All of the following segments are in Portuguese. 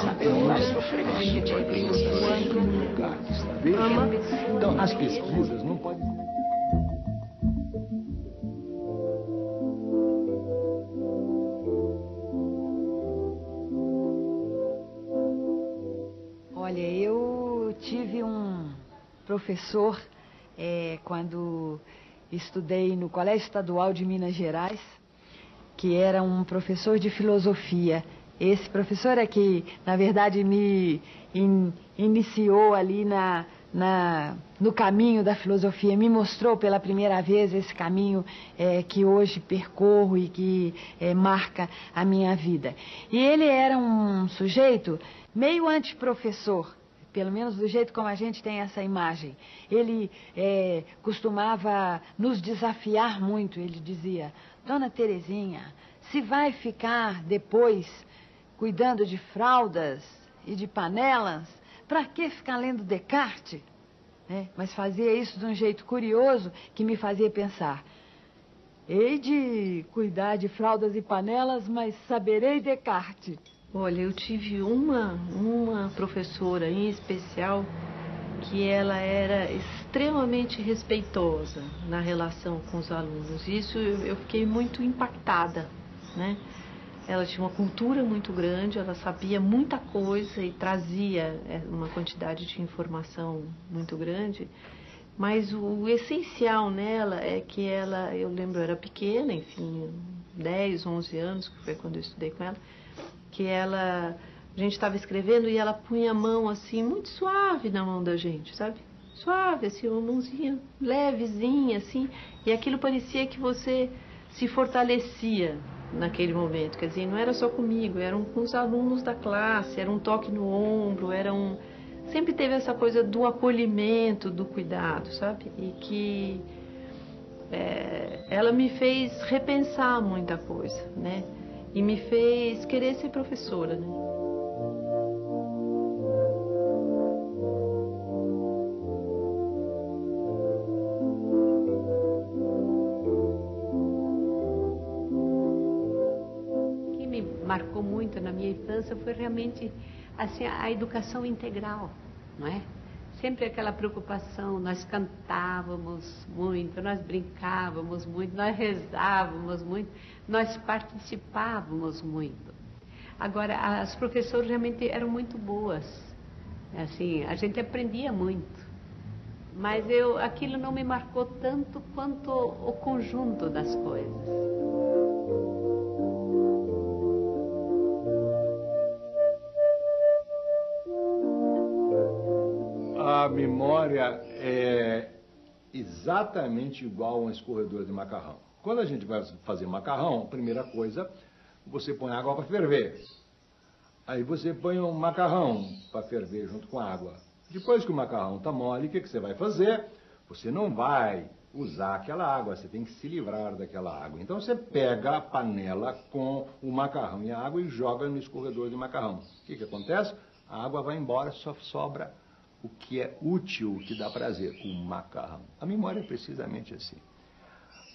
mais frequente lugar que está. Então, as pesquisas não podem... Olha, eu tive um professor quando estudei no Colégio Estadual de Minas Gerais, que era um professor de filosofia. Esse professor é que, na verdade, me iniciou ali no caminho da filosofia, me mostrou pela primeira vez esse caminho que hoje percorro e que marca a minha vida. E ele era um sujeito meio antiprofessor, pelo menos do jeito como a gente tem essa imagem. Ele costumava nos desafiar muito. Ele dizia: Dona Terezinha, se vai ficar depois cuidando de fraldas e de panelas, para que ficar lendo Descartes? Mas fazia isso de um jeito curioso que me fazia pensar: hei de cuidar de fraldas e panelas, mas saberei Descartes. Olha, eu tive uma professora em especial que ela era extremamente respeitosa na relação com os alunos. Isso eu fiquei muito impactada, né? Ela tinha uma cultura muito grande, ela sabia muita coisa e trazia uma quantidade de informação muito grande. Mas o essencial nela é que ela, eu lembro, eu era pequena, enfim, 10, 11 anos, que foi quando eu estudei com ela, que a gente estava escrevendo e ela punha a mão assim, muito suave na mão da gente, sabe? Suave, assim, uma mãozinha levezinha, assim, e aquilo parecia que você se fortalecia naquele momento. Quer dizer, não era só comigo, eram com os alunos da classe, era um toque no ombro, sempre teve essa coisa do acolhimento, do cuidado, sabe? E que ela me fez repensar muita coisa, né? E me fez querer ser professora, né? O que me marcou muito na minha infância foi realmente assim, a educação integral, não é? Sempre aquela preocupação, nós cantávamos muito, nós brincávamos muito, nós rezávamos muito, nós participávamos muito. Agora, as professoras realmente eram muito boas, assim, a gente aprendia muito, mas aquilo não me marcou tanto quanto o conjunto das coisas. A memória é exatamente igual a um escorredor de macarrão. Quando a gente vai fazer macarrão, a primeira coisa, você põe água para ferver. Aí você põe um macarrão para ferver junto com a água. Depois que o macarrão está mole, o que você vai fazer? Você não vai usar aquela água, você tem que se livrar daquela água. Então você pega a panela com o macarrão e a água e joga no escorredor de macarrão. O que acontece? A água vai embora, só sobra o que é útil, o que dá prazer, o macarrão. A memória é precisamente assim.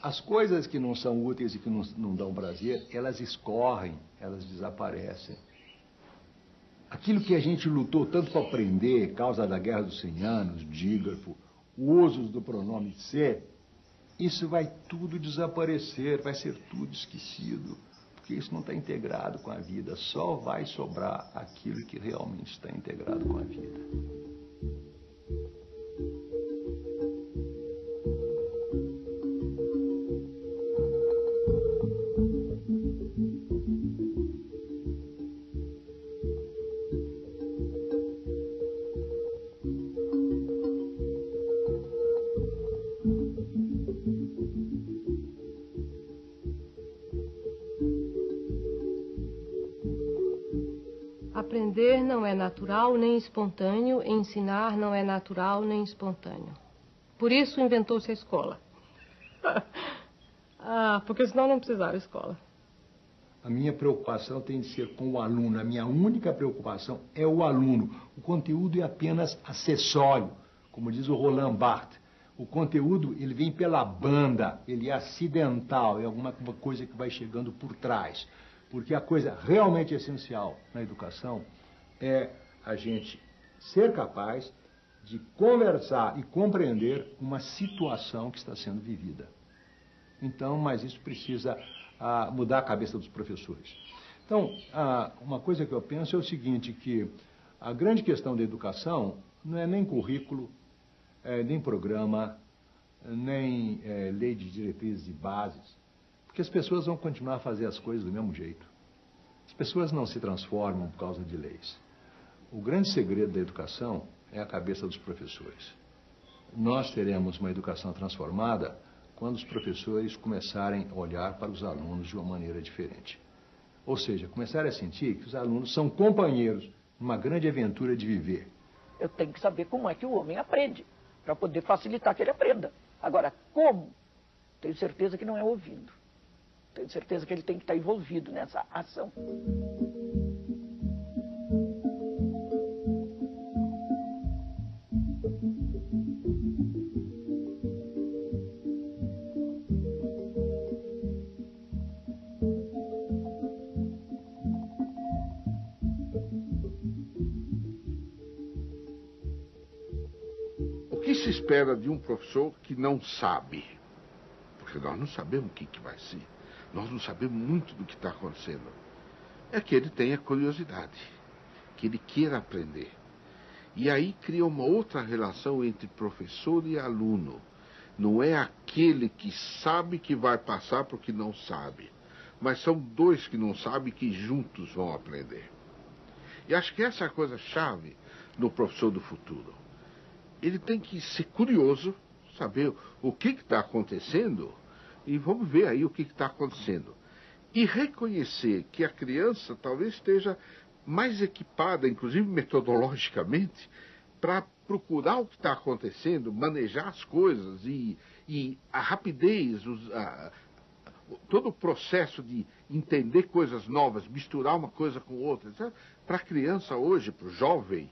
As coisas que não são úteis e que não dão prazer, elas escorrem, elas desaparecem. Aquilo que a gente lutou tanto para aprender, causa da Guerra dos 100 Anos, dígrafo, o uso do pronome ser, isso vai tudo desaparecer, vai ser tudo esquecido, porque isso não está integrado com a vida, só vai sobrar aquilo que realmente está integrado com a vida. Aprender não é natural nem espontâneo, ensinar não é natural nem espontâneo. Por isso inventou-se a escola. Porque senão não precisava escola. A minha preocupação tem de ser com o aluno. A minha única preocupação é o aluno. O conteúdo é apenas acessório, como diz o Roland Barthes. O conteúdo, ele vem pela banda, ele é acidental, é alguma coisa que vai chegando por trás. Porque a coisa realmente essencial na educação é a gente ser capaz de conversar e compreender uma situação que está sendo vivida. Então, mas isso precisa mudar a cabeça dos professores. Então, uma coisa que eu penso é o seguinte, que a grande questão da educação não é nem currículo, nem programa, nem lei de diretrizes e bases, porque as pessoas vão continuar a fazer as coisas do mesmo jeito. As pessoas não se transformam por causa de leis. O grande segredo da educação é a cabeça dos professores. Nós teremos uma educação transformada quando os professores começarem a olhar para os alunos de uma maneira diferente. Ou seja, começarem a sentir que os alunos são companheiros numa grande aventura de viver. Eu tenho que saber como é que o homem aprende, para poder facilitar que ele aprenda. Agora, como? Tenho certeza que não é ouvindo. Tenho certeza que ele tem que estar envolvido nessa ação. O que se espera de um professor que não sabe? Porque nós não sabemos o que vai ser. Nós não sabemos muito do que está acontecendo. É que ele tenha curiosidade, que ele queira aprender. E aí cria uma outra relação entre professor e aluno. Não é aquele que sabe que vai passar porque não sabe, mas são dois que não sabem que juntos vão aprender. E acho que essa é a coisa-chave no professor do futuro. Ele tem que ser curioso, saber o que está acontecendo, e vamos ver aí o que está acontecendo. E reconhecer que a criança talvez esteja mais equipada, inclusive metodologicamente, para procurar o que está acontecendo, manejar as coisas e a rapidez, todo o processo de entender coisas novas, misturar uma coisa com outra. Para a criança hoje, para o jovem,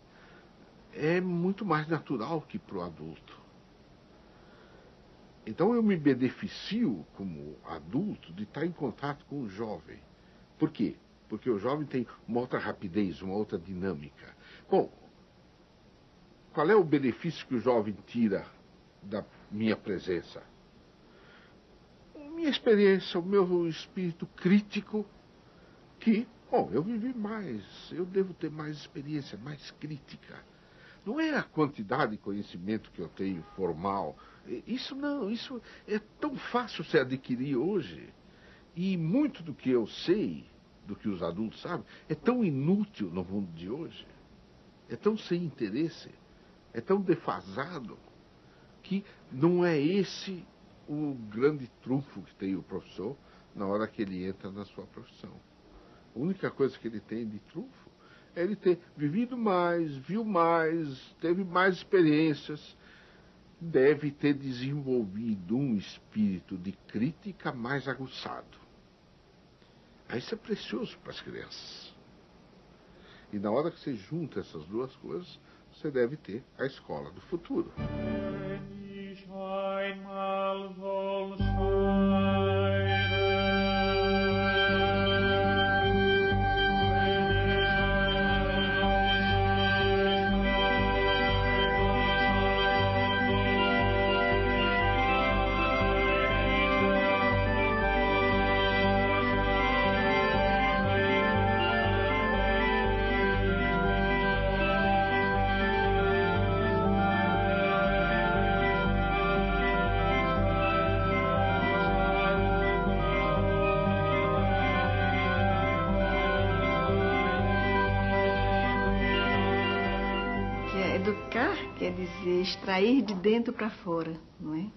é muito mais natural que para o adulto. Então eu me beneficio como adulto de estar em contato com o jovem. Por quê? Porque o jovem tem uma outra rapidez, uma outra dinâmica. Bom, qual é o benefício que o jovem tira da minha presença? Minha experiência, o meu espírito crítico, que, bom, eu vivi mais, eu devo ter mais experiência, mais crítica. Não é a quantidade de conhecimento que eu tenho formal. Isso não, isso é tão fácil se adquirir hoje. E muito do que eu sei, do que os adultos sabem, é tão inútil no mundo de hoje. É tão sem interesse, é tão defasado, que não é esse o grande trunfo que tem o professor na hora que ele entra na sua profissão. A única coisa que ele tem de trunfo é ele ter vivido mais, viu mais, teve mais experiências, deve ter desenvolvido um espírito de crítica mais aguçado. Isso é precioso para as crianças. E na hora que você junta essas duas coisas, você deve ter a escola do futuro. Educar quer dizer extrair de dentro para fora, não é?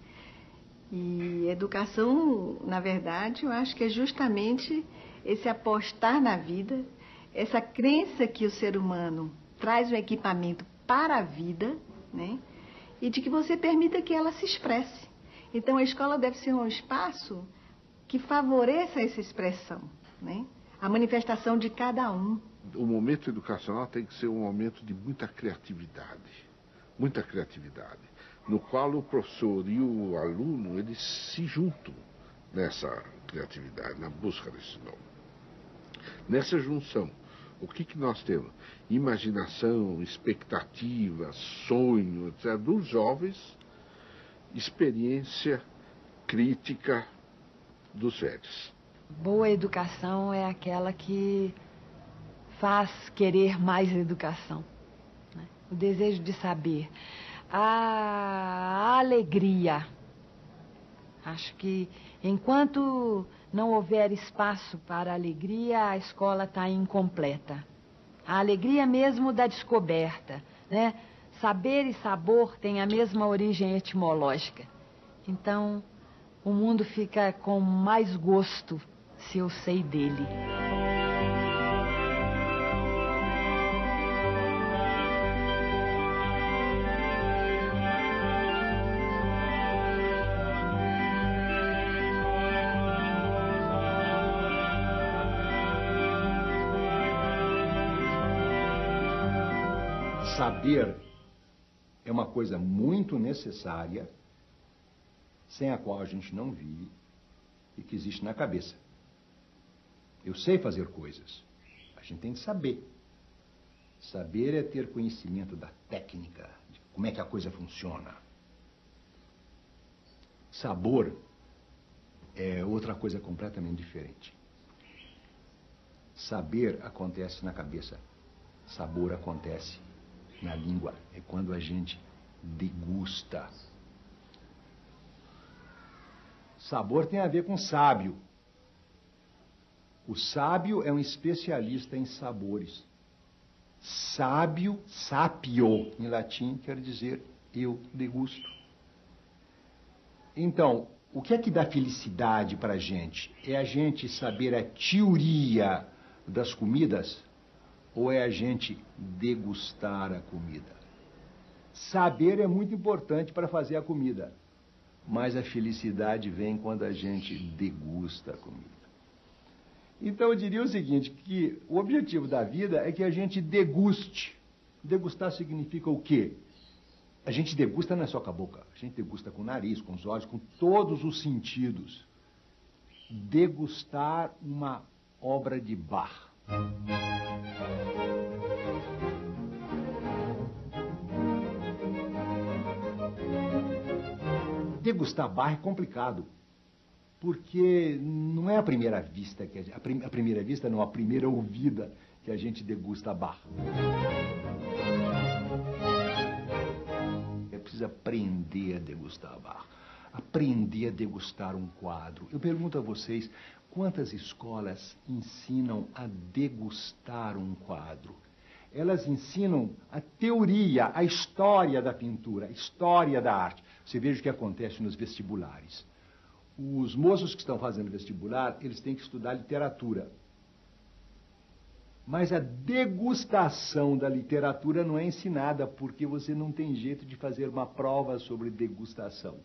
E educação, na verdade, eu acho que é justamente esse apostar na vida, essa crença que o ser humano traz um equipamento para a vida, né? E de que você permita que ela se expresse. Então, a escola deve ser um espaço que favoreça essa expressão, né? A manifestação de cada um. O momento educacional tem que ser um momento de muita criatividade, no qual o professor e o aluno, eles se juntam nessa criatividade, na busca desse nome. Nessa junção, O que nós temos? Imaginação, expectativa, sonho, etc. Dos jovens, experiência crítica dos velhos. Boa educação é aquela que faz querer mais educação, né? O desejo de saber, a alegria. Acho que enquanto não houver espaço para a alegria, a escola está incompleta. A alegria mesmo da descoberta, né? Saber e sabor têm a mesma origem etimológica. Então, o mundo fica com mais gosto se eu sei dele. Saber é uma coisa muito necessária, sem a qual a gente não vive e que existe na cabeça. Eu sei fazer coisas. A gente tem que saber. Saber é ter conhecimento da técnica, de como é que a coisa funciona. Sabor é outra coisa completamente diferente. Saber acontece na cabeça. Sabor acontece na língua. É quando a gente degusta. Sabor tem a ver com sábio. O sábio é um especialista em sabores. Sábio, sapio, em latim, quer dizer eu degusto. Então, o que é que dá felicidade para a gente? É a gente saber a teoria das comidas ou é a gente degustar a comida? Saber é muito importante para fazer a comida, mas a felicidade vem quando a gente degusta a comida. Então eu diria o seguinte, que o objetivo da vida é que a gente deguste. Degustar significa o quê? A gente degusta não é só com a boca, a gente degusta com o nariz, com os olhos, com todos os sentidos. Degustar uma obra de Bach. Degustar Bach é complicado, porque não é a primeira vista, a primeira vista não, a primeira ouvida que a gente degusta Bach. É preciso aprender a degustar Bach, aprender a degustar um quadro. Eu pergunto a vocês, quantas escolas ensinam a degustar um quadro? Elas ensinam a teoria, a história da pintura, a história da arte. Você veja o que acontece nos vestibulares. Os moços que estão fazendo vestibular, eles têm que estudar literatura. Mas a degustação da literatura não é ensinada, porque você não tem jeito de fazer uma prova sobre degustação.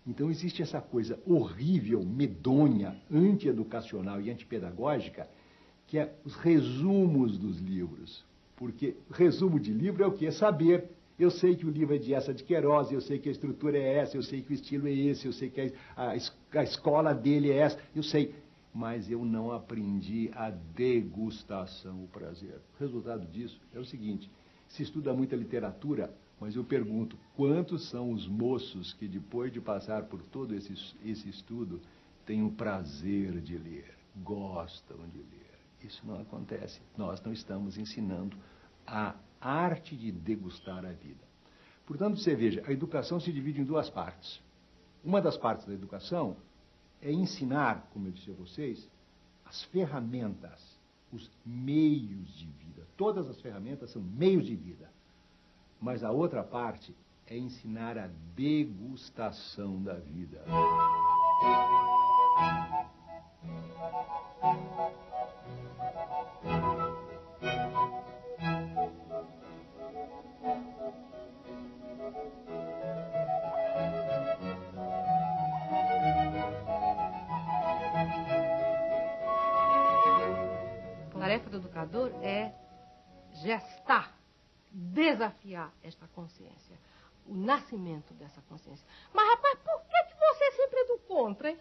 Então existe essa coisa horrível, medonha, antieducacional e antipedagógica, que é os resumos dos livros. Porque resumo de livro é o quê? É saber. Eu sei que o livro é de essa de Queiroz, eu sei que a estrutura é essa, eu sei que o estilo é esse, eu sei que a escola dele é essa, eu sei. Mas eu não aprendi a degustação, o prazer. O resultado disso é o seguinte, se estuda muita literatura, mas eu pergunto, quantos são os moços que depois de passar por todo esse estudo, têm o prazer de ler, gostam de ler? Isso não acontece. Nós não estamos ensinando a arte de degustar a vida. Portanto, você veja, a educação se divide em duas partes. Uma das partes da educação é ensinar, como eu disse a vocês, as ferramentas, os meios de vida. Todas as ferramentas são meios de vida. Mas a outra parte é ensinar a degustação da vida. A tarefa do educador é gestar, desafiar esta consciência, o nascimento dessa consciência. Mas, rapaz, por que você sempre é do contra, hein?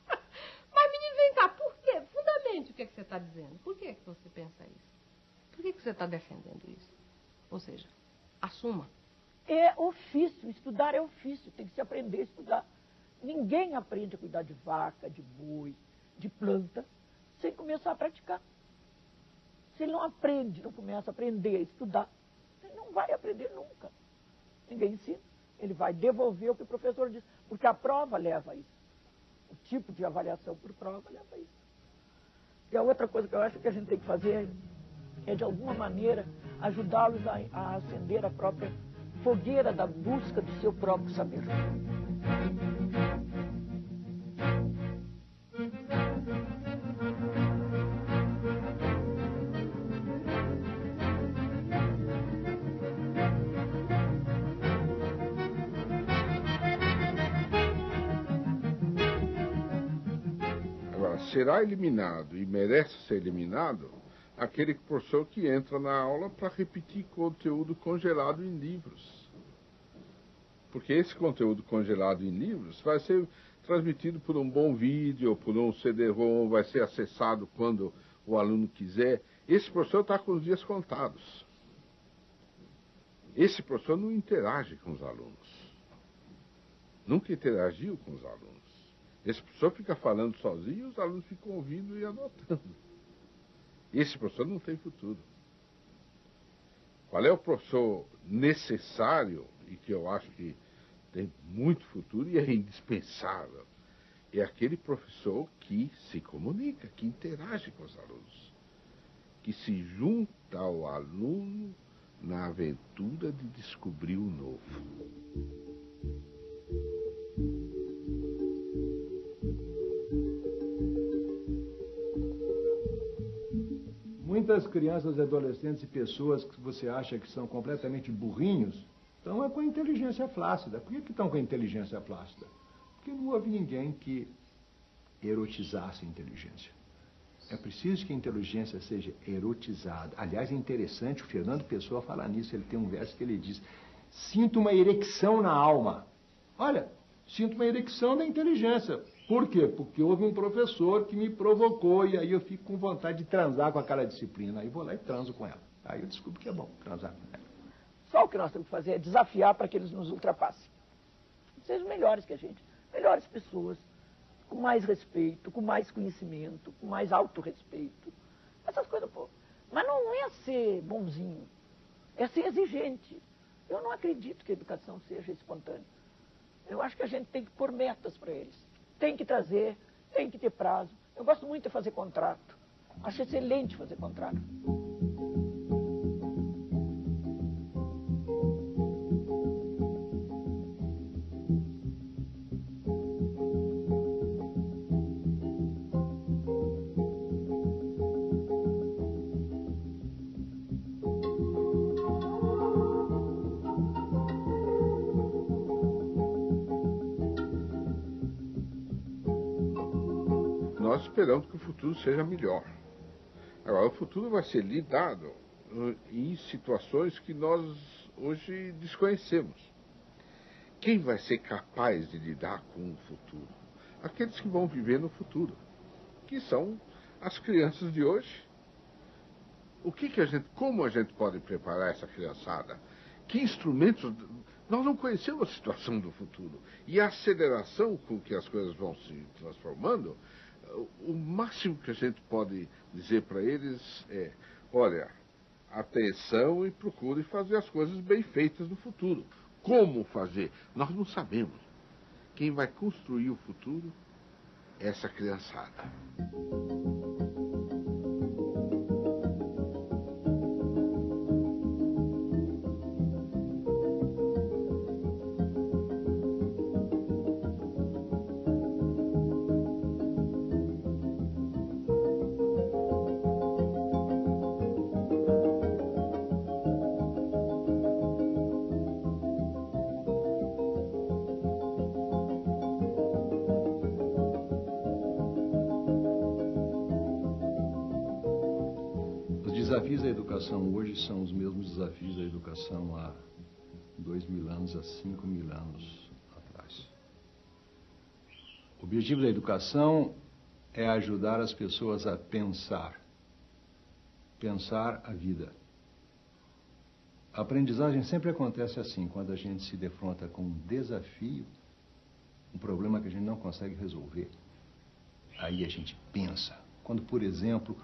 Mas, menino, vem cá, por quê? Fundamento. exatamente o que você está dizendo. Por que você pensa isso? Por que você está defendendo isso? Ou seja, assuma. É ofício, estudar é ofício, tem que se aprender a estudar. Ninguém aprende a cuidar de vaca, de boi, de planta, sem começar a praticar. Se ele não aprende, não começa a aprender a estudar, ele não vai aprender nunca. Ninguém ensina. Ele vai devolver o que o professor diz, porque a prova leva a isso. O tipo de avaliação por prova leva a isso. E a outra coisa que eu acho que a gente tem que fazer é, de alguma maneira, ajudá-los a acender a própria fogueira da busca do seu próprio saber. Agora, será eliminado e merece ser eliminado aquele professor que entra na aula para repetir conteúdo congelado em livros. Porque esse conteúdo congelado em livros vai ser transmitido por um bom vídeo, por um CD-ROM, vai ser acessado quando o aluno quiser. Esse professor está com os dias contados. Esse professor não interage com os alunos. Nunca interagiu com os alunos. Esse professor fica falando sozinho e os alunos ficam ouvindo e anotando. Esse professor não tem futuro. Qual é o professor necessário e que eu acho que tem muito futuro e é indispensável? É aquele professor que se comunica, que interage com os alunos, que se junta ao aluno na aventura de descobrir o novo. Muitas crianças, adolescentes e pessoas que você acha que são completamente burrinhos, estão com a inteligência flácida. Por que estão com a inteligência flácida? Porque não houve ninguém que erotizasse a inteligência. É preciso que a inteligência seja erotizada. Aliás, é interessante o Fernando Pessoa falar nisso. Ele tem um verso que ele diz: sinto uma erecção na alma. Olha, sinto uma erecção da inteligência. Por quê? Porque houve um professor que me provocou e aí eu fico com vontade de transar com aquela disciplina. Aí vou lá e transo com ela. Aí eu descubro que é bom transar com ela. Só o que nós temos que fazer é desafiar para que eles nos ultrapassem. Sejam melhores que a gente. Melhores pessoas, com mais respeito, com mais conhecimento, com mais autorrespeito. Essas coisas, pô. Mas não é ser bonzinho, é ser exigente. Eu não acredito que a educação seja espontânea. Eu acho que a gente tem que pôr metas para eles. Tem que trazer, tem que ter prazo. Eu gosto muito de fazer contrato. Acho excelente fazer contrato. Nós esperamos que o futuro seja melhor. Agora, o futuro vai ser lidado em situações que nós hoje desconhecemos. Quem vai ser capaz de lidar com o futuro? Aqueles que vão viver no futuro, que são as crianças de hoje. Como a gente pode preparar essa criançada? Que instrumentos? Nós não conhecemos a situação do futuro. E a aceleração com que as coisas vão se transformando, o máximo que a gente pode dizer para eles é: olha, atenção e procure fazer as coisas bem feitas no futuro. Como fazer? Nós não sabemos. Quem vai construir o futuro é essa criançada. Os desafios da educação hoje são os mesmos desafios da educação há 2.000 anos, há 5.000 anos atrás. O objetivo da educação é ajudar as pessoas a pensar a vida. A aprendizagem sempre acontece assim, quando a gente se defronta com um desafio, um problema que a gente não consegue resolver. Aí a gente pensa. Quando, por exemplo,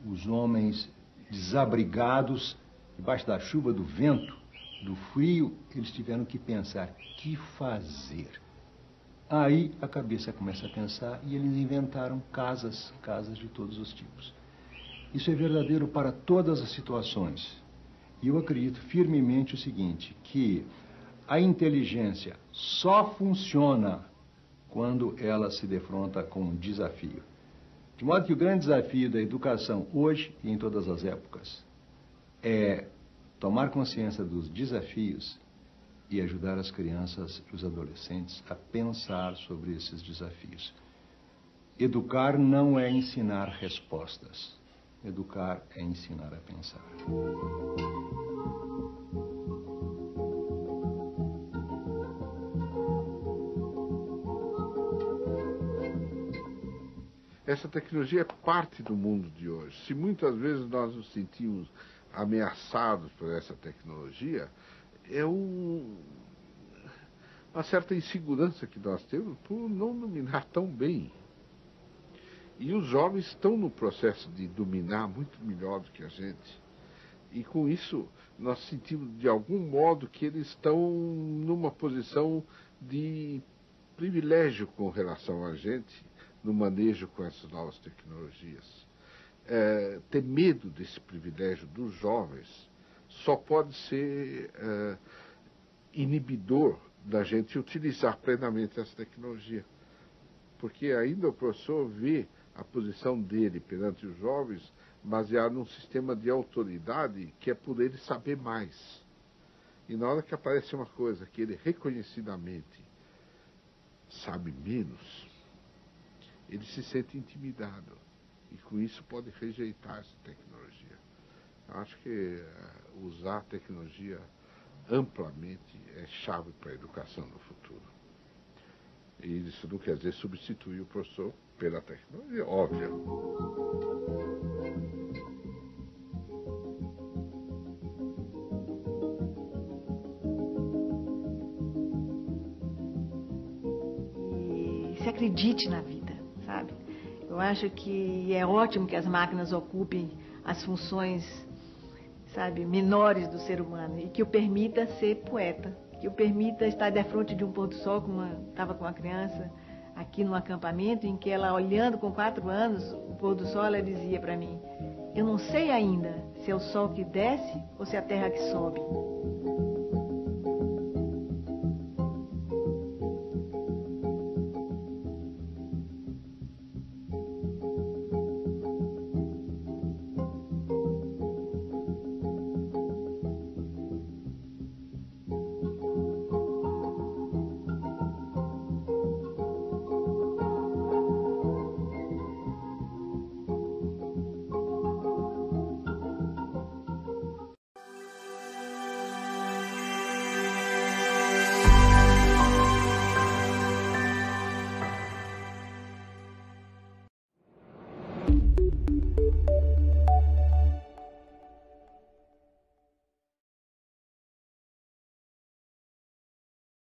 os homens desabrigados, debaixo da chuva, do vento, do frio, eles tiveram que pensar, que fazer? Aí a cabeça começa a pensar e eles inventaram casas de todos os tipos. Isso é verdadeiro para todas as situações. E eu acredito firmemente o seguinte, que a inteligência só funciona quando ela se defronta com um desafio. De modo que o grande desafio da educação hoje e em todas as épocas é tomar consciência dos desafios e ajudar as crianças e os adolescentes a pensar sobre esses desafios. Educar não é ensinar respostas. Educar é ensinar a pensar. Essa tecnologia é parte do mundo de hoje. Se muitas vezes nós nos sentimos ameaçados por essa tecnologia, é uma certa insegurança que nós temos por não dominar tão bem. E os jovens estão no processo de dominar muito melhor do que a gente. E com isso, nós sentimos de algum modo que eles estão numa posição de privilégio com relação a gente, no manejo com essas novas tecnologias. Ter medo desse privilégio dos jovens só pode ser inibidor da gente utilizar plenamente essa tecnologia. Porque ainda o professor vê a posição dele perante os jovens baseado num sistema de autoridade que é por ele saber mais. E na hora que aparece uma coisa que ele reconhecidamente sabe menos, ele se sente intimidado e com isso pode rejeitar essa tecnologia. Eu acho que usar a tecnologia amplamente é chave para a educação no futuro. E isso não quer dizer substituir o professor pela tecnologia, óbvio. E se acredite na vida, sabe? Eu acho que é ótimo que as máquinas ocupem as funções, sabe, menores do ser humano e que o permita ser poeta, que o permita estar de frente de um pôr do sol, como estava com uma criança aqui no acampamento, em que ela, olhando com 4 anos o pôr do sol, ela dizia para mim: eu não sei ainda se é o sol que desce ou se é a terra que sobe.